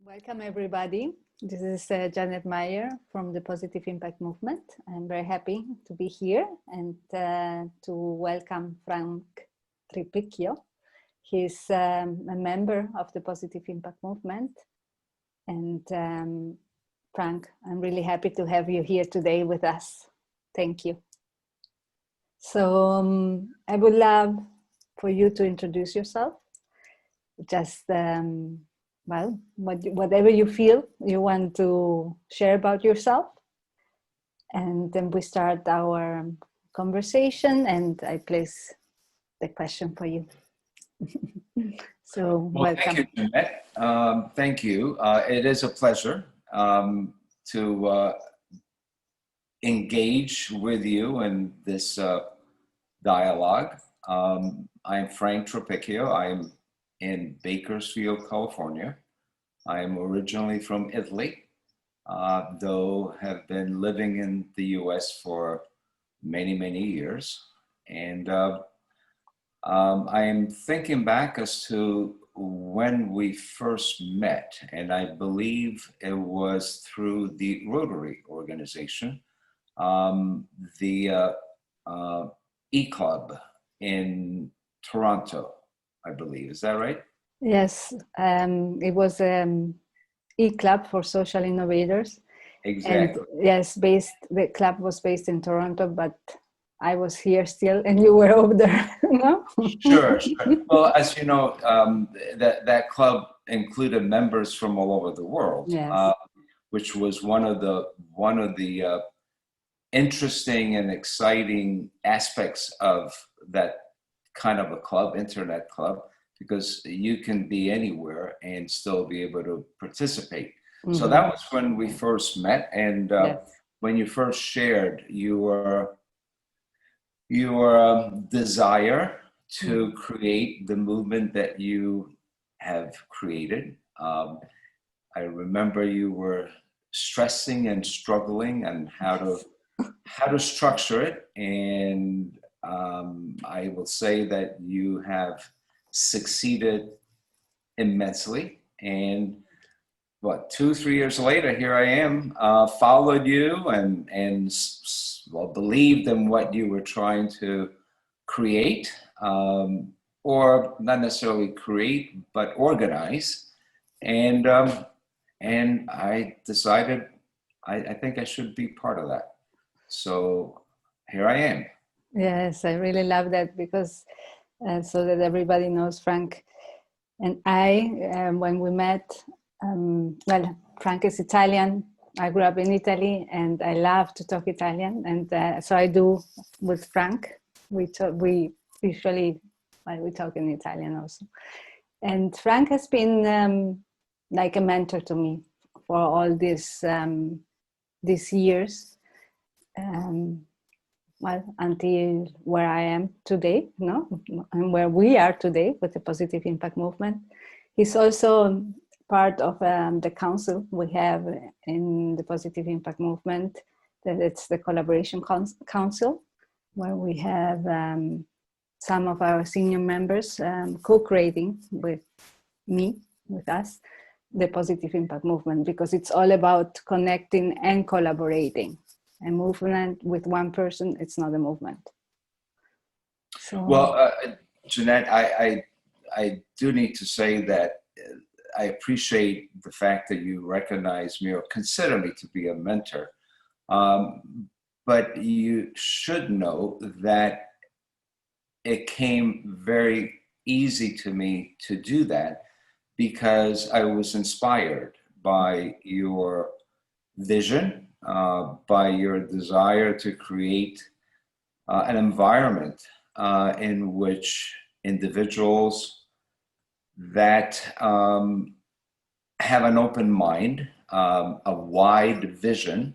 Welcome, everybody. This is Janet Meyer from the Positive Impact Movement. I'm very happy to be here and to welcome Frank Tripicchio. He's a member of the Positive Impact Movement. And Frank, I'm really happy to have you here today with us. Thank you. So I would love for you to introduce yourself. Just well, whatever you feel you want to share about yourself. And then we start our conversation and I place the question for you. So welcome. Thank you, Jeanette. Thank you. It is a pleasure to engage with you in this dialogue. I'm Frank Tripicchio. I'm in Bakersfield, California. I am originally from Italy, though have been living in the US for many, many years. And I am thinking back as to when we first met, and I believe it was through the Rotary organization, the E-Club in Toronto, I believe. Is that right? Yes, it was E-Club for Social Innovators. Exactly. And yes, the club was based in Toronto, but I was here still and you were over there, no? Sure. Well, as you know, that club included members from all over the world, Yes. Which was one of the interesting and exciting aspects of that kind of a club, internet club, because you can be anywhere and still be able to participate. Mm-hmm. So that was when we first met, and yes. When you first shared your desire to create the movement that you have created. I remember you were stressing and struggling on how to structure it, and I will say that you have succeeded immensely. And 2-3 years later, here I am, followed you and believed in what you were trying to create, or not necessarily create, but organize. And I decided I think I should be part of that. So here I am. Yes, I really love that because so that everybody knows, Frank and I, when we met, well, Frank is Italian. I grew up in Italy and I love to talk Italian. And so I do with Frank. We usually, well, we talk in Italian also. And Frank has been like a mentor to me for all these years. Well, until where I am today, no, and where we are today with the Positive Impact Movement. He's also part of the council we have in the Positive Impact Movement. That it's the Collaboration Council, where we have some of our senior members co-creating with us, the Positive Impact Movement, because it's all about connecting and collaborating. A movement with one person, it's not a movement. So, well, Jeanette, I do need to say that I appreciate the fact that you recognize me or consider me to be a mentor. But you should know that it came very easy to me to do that because I was inspired by your vision, by your desire to create an environment in which individuals that have an open mind, a wide vision,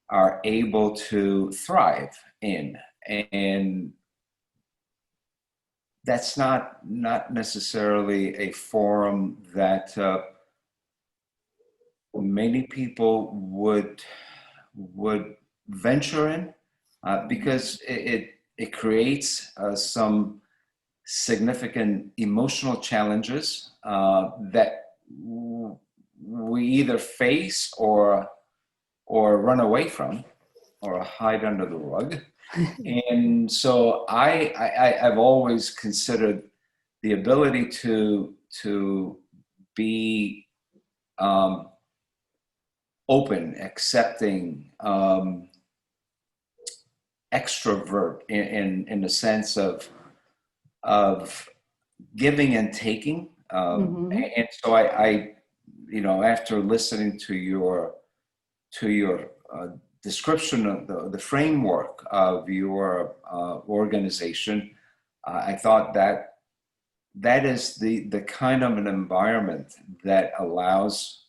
are able to thrive in. And that's not necessarily a forum that many people would venture in, because it creates some significant emotional challenges that either face or run away from or hide under the rug. And so I've always considered the ability to be open, accepting, extrovert in the sense of giving and taking. And so I, you know, after listening to your description of the framework of your organization, I thought that is the kind of an environment that allows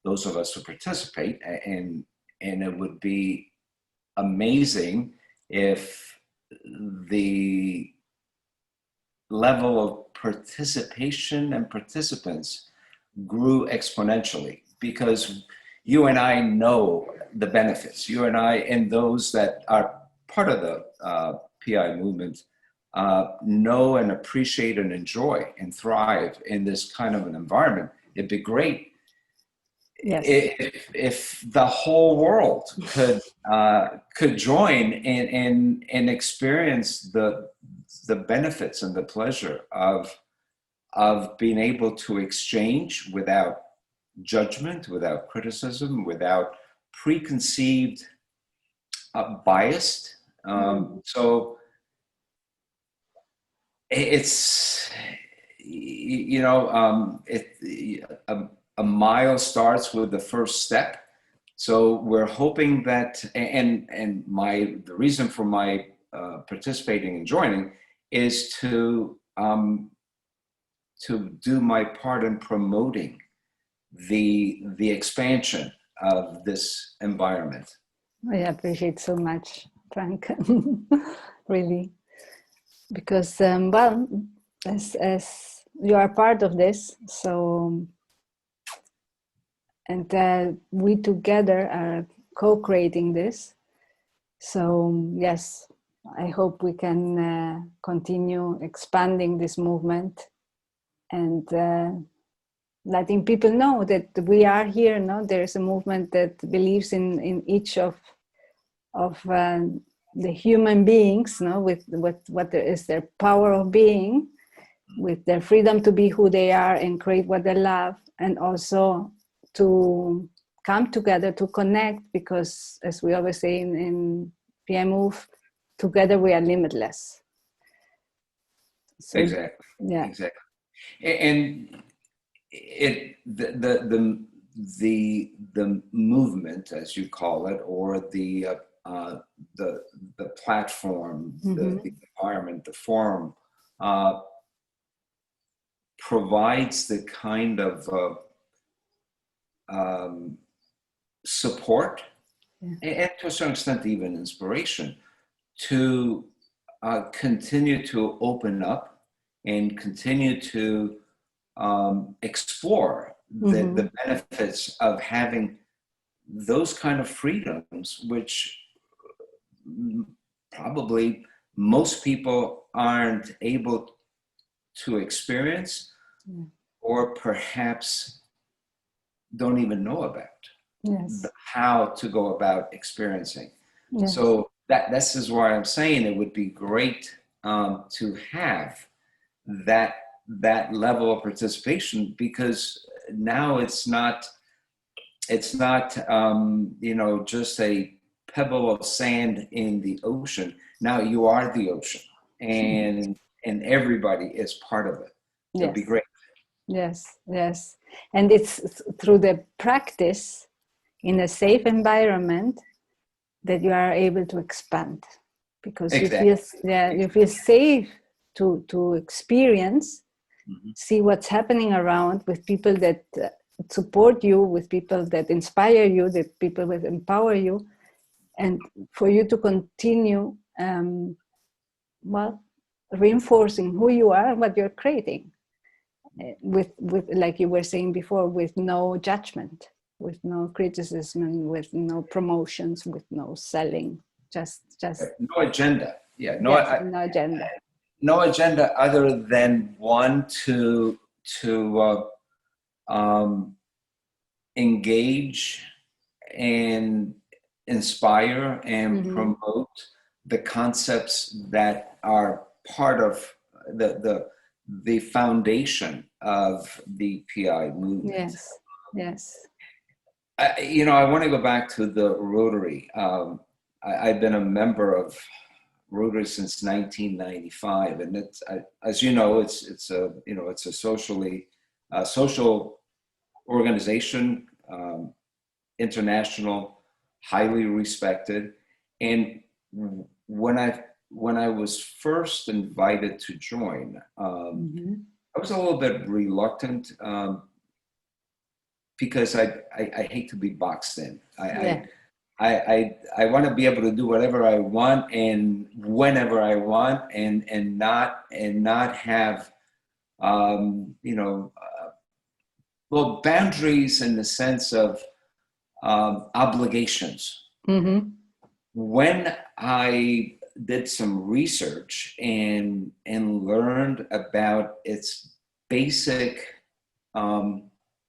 those of us to participate, and it would be amazing if the level of participation and participants grew exponentially, because you and I know the benefits. You and I, and those that are part of the PI movement, know and appreciate and enjoy and thrive in this kind of an environment. It'd be great if the whole world could join and experience the benefits and the pleasure of being able to exchange without judgment, without criticism, without preconceived bias. So it's, you know, a mile starts with the first step. So we're hoping that, and the reason for my participating and joining is to do my part in promoting the expansion of this environment. I appreciate so much, Frank, really, because well, as you are part of this, so, and we together are co-creating this. So yes, I hope we can continue expanding this movement and letting people know that we are here. No, there's a movement that believes in each of the human beings, no, with what is their power of being, with their freedom to be who they are and create what they love, and also to come together to connect, because as we always say in PI Move, together we are limitless. So, exactly. Yeah. Exactly. And the movement, as you call it, or the platform, the environment, the forum, provides the kind of support, and to a certain extent even inspiration, to continue to open up and continue to explore the benefits of having those kind of freedoms, which probably most people aren't able to experience, or perhaps don't even know about how to go about experiencing. So this is why I'm saying it would be great to have that level of participation, because now it's not you know, just a pebble of sand in the ocean. Now you are the ocean, and everybody is part of it. It'd be great. Yes, and it's through the practice in a safe environment that you are able to expand, because you feel safe to experience, see what's happening around, with people that support you, with people that inspire you, that people that empower you, and for you to continue well, reinforcing who you are and what you're creating, with like you were saying before, with no judgment, with no criticism, with no promotions, with no selling, just no agenda. No agenda. No agenda other than one to engage and inspire and Mm-hmm. promote the concepts that are part of the foundation of the PI movement. Yes. Yes. I want to go back to the Rotary. I've been a member of Rotary since 1995, and it's, as you know, it's a social organization, international, highly respected. And when I was first invited to join, Mm-hmm. I was a little bit reluctant, because I hate to be boxed in. Yeah. I want to be able to do whatever I want and whenever I want, and not have well, boundaries in the sense of obligations. Mm-hmm. When I did some research and learned about its basic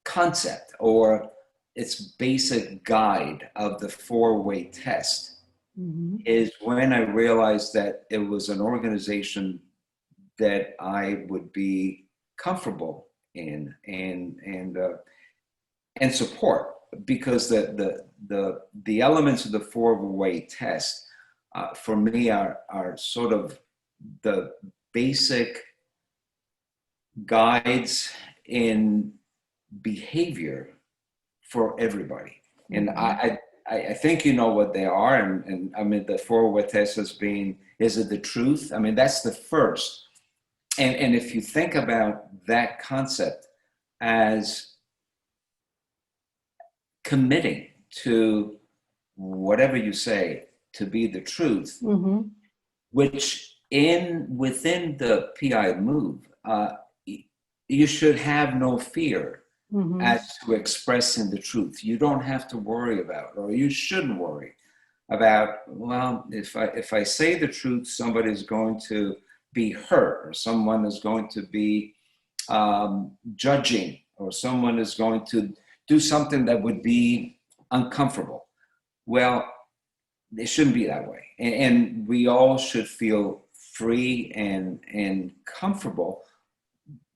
concept, or its basic guide of the four-way test, Mm-hmm. is when I realized that it was an organization that I would be comfortable in and support, because the elements of the four-way test, for me, are sort of the basic guides in behavior for everybody. And Mm-hmm. I think you know what they are. And I mean, the four-way test as being, is it the truth? I mean, that's the first. And if you think about that concept as committing to whatever you say to be the truth, Mm-hmm. which within the PI move, you should have no fear Mm-hmm. as to expressing the truth. You don't have to worry about, or you shouldn't worry about, well, if I say the truth, somebody's going to be hurt, or someone is going to be judging, or someone is going to do something that would be uncomfortable. Well, it shouldn't be that way. And we all should feel free and comfortable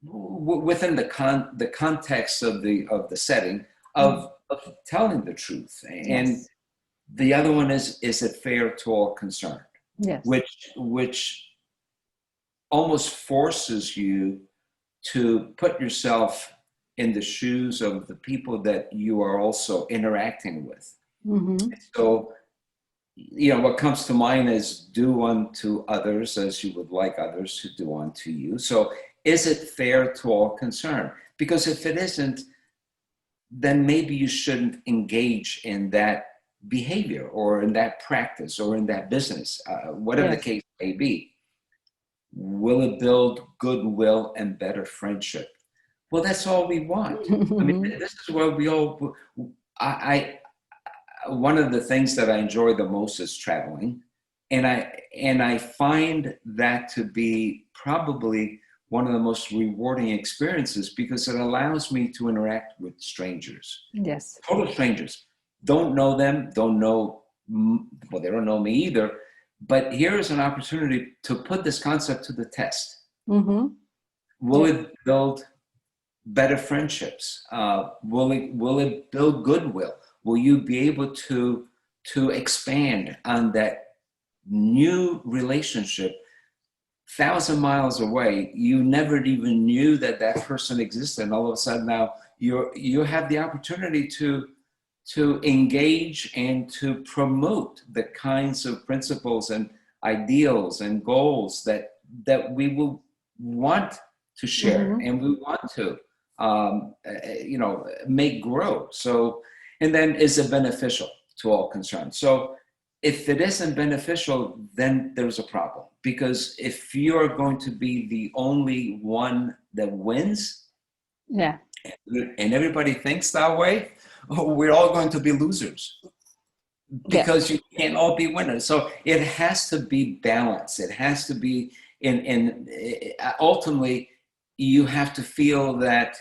within the context of the setting of telling the truth. And Yes. the other one is it fair to all concerned? Yes. Which almost forces you to put yourself in the shoes of the people that you are also interacting with. Mm-hmm. So, what comes to mind is do unto others as you would like others to do unto you. So is it fair to all concerned? Because if it isn't, then maybe you shouldn't engage in that behavior, or in that practice, or in that business, whatever the Yes. case may be. Will it build goodwill and better friendship? Well, that's all we want. I mean, Mm-hmm. this is where we all, I one of the things that I enjoy the most is traveling. And I find that to be probably one of the most rewarding experiences, because it allows me to interact with strangers, Yes. total strangers. Don't know them, don't know, well, they don't know me either. But here is an opportunity to put this concept to the test. Mm-hmm. Will Yeah. it build better friendships? Will it build goodwill? Will you be able to expand on that new relationship 1,000 miles away? You never even knew that person existed, and all of a sudden now you have the opportunity to engage and to promote the kinds of principles and ideals and goals that we will want to share, Mm-hmm. and we want to make grow. So, and then, is it beneficial to all concerned? So if it isn't beneficial, then there's a problem. Because if you're going to be the only one that wins, Yeah. and everybody thinks that way, we're all going to be losers, Yeah. because you can't all be winners. So it has to be balanced. It has to be ultimately, you have to feel that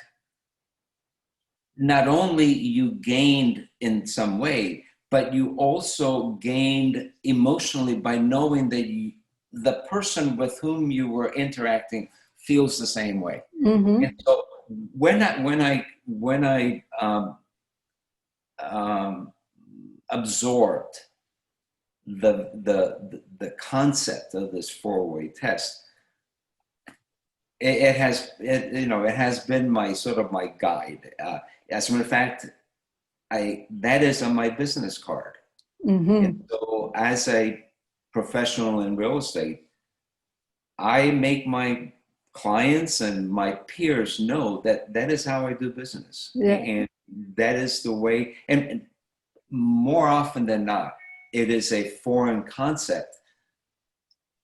not only you gained in some way, but you also gained emotionally by knowing that the person with whom you were interacting feels the same way. Mm-hmm. And so when I absorbed the concept of this four-way test, it has been my sort of my guide. As a matter of fact, that is on my business card. Mm-hmm. And so as a professional in real estate, I make my clients and my peers know that that is how I do business. Yeah. And that is the way, and more often than not, it is a foreign concept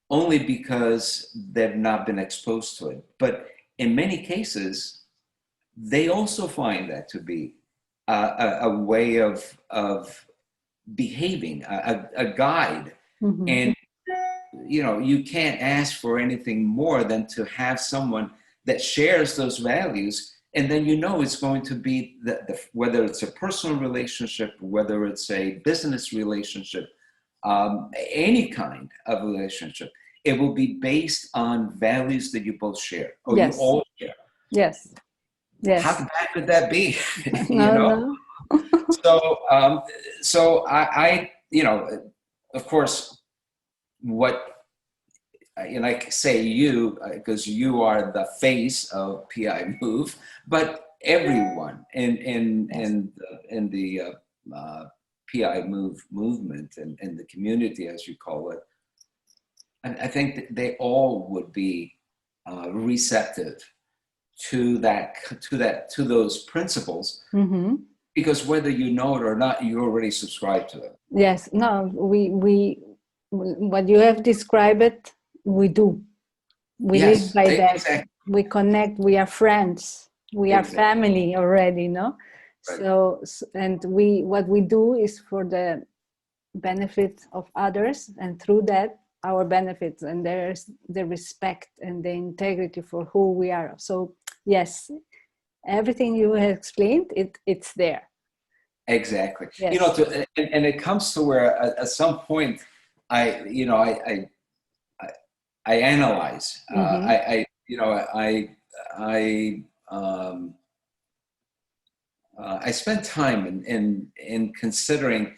only because they've not been exposed to it. But in many cases, they also find that to be a way of behaving, a guide. Mm-hmm. And you can't ask for anything more than to have someone that shares those values, and then it's going to be whether it's a personal relationship, whether it's a business relationship, any kind of relationship, it will be based on values that you both share, or Yes. you all share. Yes. Yes. How bad could that be? No. So I of course, what I say because you are the face of PI Move, but everyone in the PI Move movement and the community, as you call it, I think that they all would be receptive to those principles. Mm-hmm. Because whether you know it or not, you already subscribe to it. Yes. No. We what you have described, we do. We live by that. Exactly. We connect. We are friends. We are family already. No. Right. So and what we do is for the benefit of others, and through that our benefits, and there's the respect and the integrity for who we are. So yes, everything you have explained, it's there. Exactly. Yes. And it comes to where at some point I analyze. Mm-hmm. I spend time in considering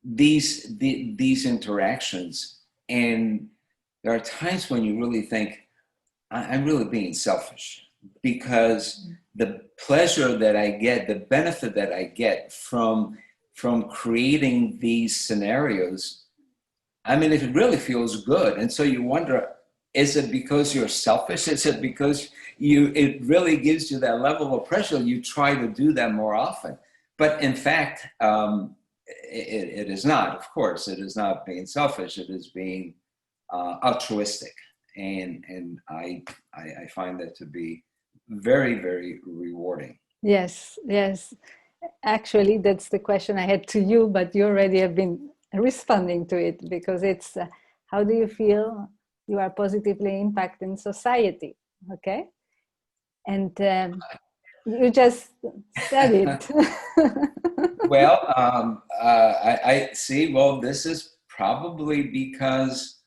these interactions, and there are times when you really think I'm really being selfish, because the pleasure that I get, the benefit that I get from creating these scenarios, I mean, it really feels good. And so you wonder, is it because you're selfish? Is it because it really gives you that level of pressure? You try to do that more often. But in fact, it is not, of course, it is not being selfish. It is being altruistic. And I find that to be very, very rewarding. Yes, yes. Actually, that's the question I had to you, but you already have been responding to it, because it's how do you feel you are positively impacting society? Okay. And you just said it. Well, I see. Well, this is probably because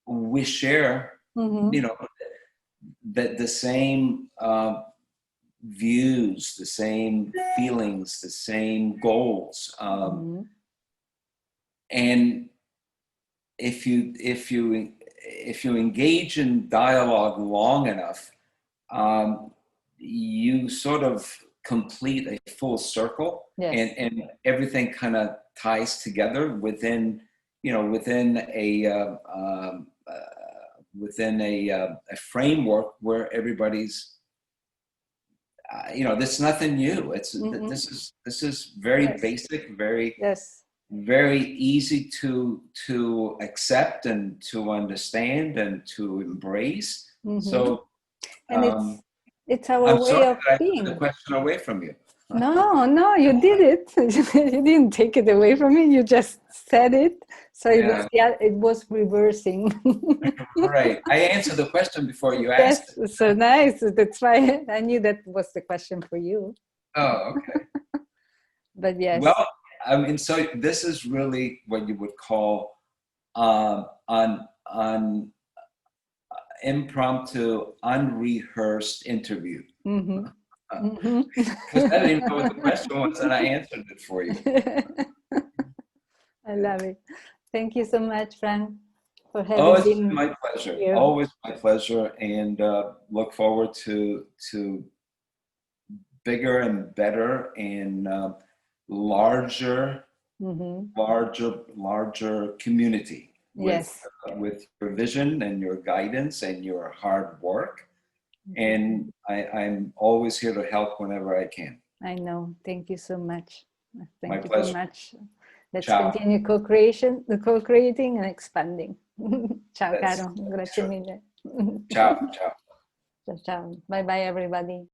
we share, Mm-hmm. the same views, the same feelings, the same goals. Mm-hmm. And if you engage in dialogue long enough, you sort of complete a full circle. Yes. And everything kind of ties together within a framework where everybody's there's nothing new. Mm-hmm. This is very basic, very very easy to accept and to understand and to embrace. Mm-hmm. So and it's our I'm way sorry of that I being. took the question away from you. No, no, you did it. You didn't take it away from me. You just said it. So it was, yeah, it was reversing. Right. I answered the question before you Yes, asked it. so nice. That's why I knew that was the question for you. Oh, okay. But yes. Well, I mean, so this is really what you would call on impromptu, unrehearsed interview. Mm-hmm. Because I didn't even know what the question was, and I answered it for you. I love it. Thank you so much, Frank, for Oh, having it's been my pleasure. here. Always my pleasure, and look forward to bigger and better and larger, larger community Yes. with your vision and your guidance and your hard work. And I'm always here to help whenever I can. I know. Thank you so much. Thank My you pleasure. so much. Let's Ciao. continue co-creating and expanding. Ciao, That's caro. Grazie true. mille. Ciao, ciao. Ciao, ciao. Bye, bye, everybody.